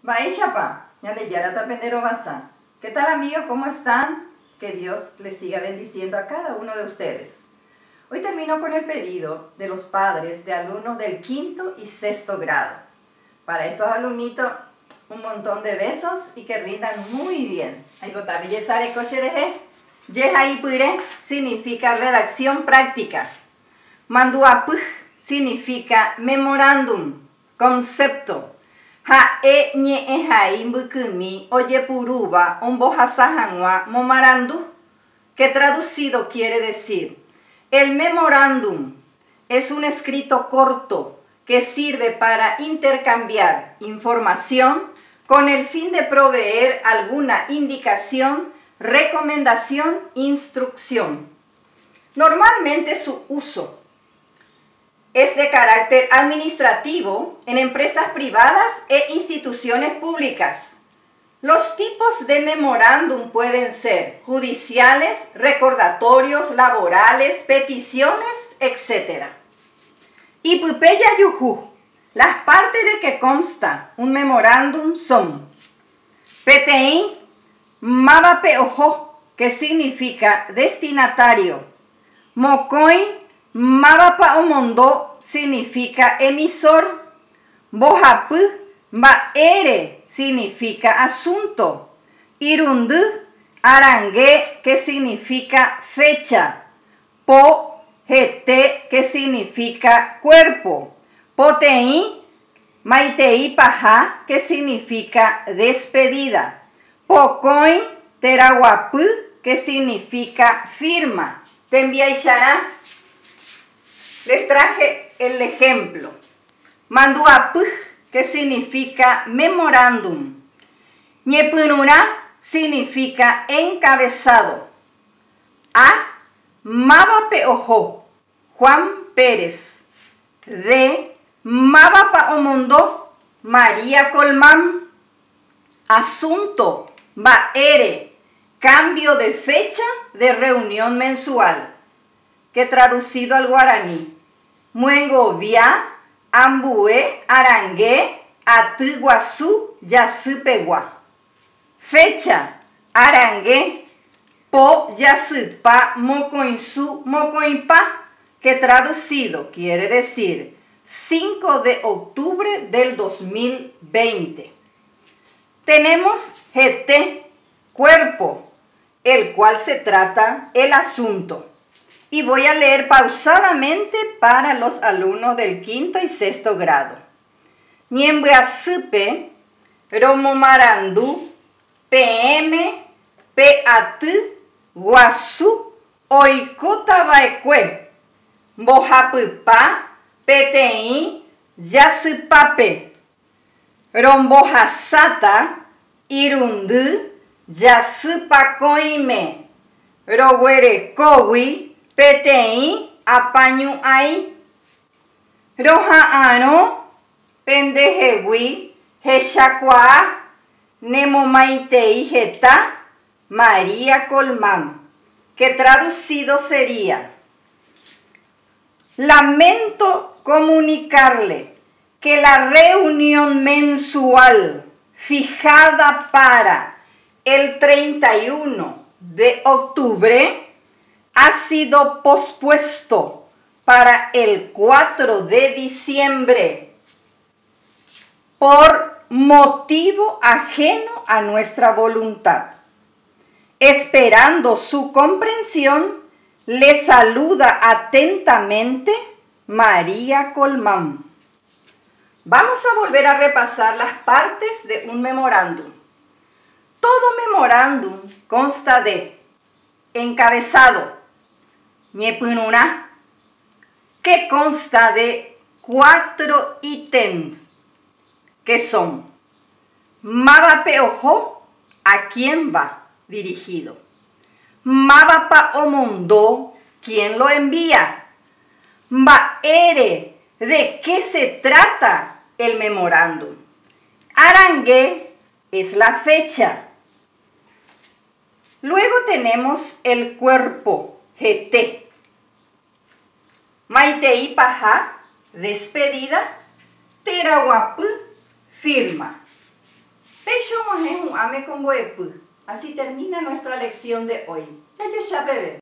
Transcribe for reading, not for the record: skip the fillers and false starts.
Baishapa, Yaneyara Tapendero Basa. ¿Qué tal, amigos? ¿Cómo están? Que Dios les siga bendiciendo a cada uno de ustedes. Hoy termino con el pedido de los padres de alumnos del quinto y sexto grado. Para estos alumnitos, un montón de besos y que rindan muy bien. Yehaipure significa redacción práctica. Manduapuj significa memorándum, concepto. Hae ñe ehai mbukumi oye puruba ombohasahanwa momarandu, que traducido quiere decir: el memorándum es un escrito corto que sirve para intercambiar información con el fin de proveer alguna indicación, recomendación, instrucción. Normalmente su uso es de carácter administrativo en empresas privadas e instituciones públicas. Los tipos de memorándum pueden ser judiciales, recordatorios, laborales, peticiones, etc. Y pupeya yuju, las partes de que consta un memorándum son: petein mabape ojo, que significa destinatario; mocoin mabapa omondo significa emisor; bojapu baere significa asunto; irundu arangue, que significa fecha; po jete, que significa cuerpo; potei maitei paja, que significa despedida; pocoin teraguapu, que significa firma. Tembiaishara. Les traje el ejemplo. Manduapuj, que significa memorándum. Ñepunura significa encabezado. A Mabapa ojo, Juan Pérez. De Mabapa omondo, María Colmán. Asunto, baere, cambio de fecha de reunión mensual, que traducido al guaraní: muengovia, ambue, arangue, atiguazú, yasupegua. Fecha, arangue, po, yasupa, mocoinsu, mocoinpa, que traducido quiere decir 5 de octubre del 2020. Tenemos GT, cuerpo, el cual se trata el asunto. Y voy a leer pausadamente para los alumnos del quinto y sexto grado. Ñembeasupe, romomarandu, PM, PAT, guasú, oikotabaekue, bojapupa, PTI, yasupape, rombohasata, irundu, yasupacoime, roguerecowi, PTI, apañu ai, rojaano, pendejewi, heshakua, nemomaitei jeta, María Colmán, que traducido sería: lamento comunicarle que la reunión mensual fijada para el 31 de octubre ha sido pospuesto para el 4 de diciembre por motivo ajeno a nuestra voluntad. Esperando su comprensión, le saluda atentamente María Colmán. Vamos a volver a repasar las partes de un memorándum. Todo memorándum consta de encabezado, ñepununa, que consta de 4 ítems, que son: mabape ojo, a quién va dirigido; mabapa omondo, quién lo envía; baere, de qué se trata el memorándum; arangue es la fecha. Luego tenemos el cuerpo, GT. Maitei paja, despedida. Teraguapú, firma. Así termina nuestra lección de hoy. Ya, bebé.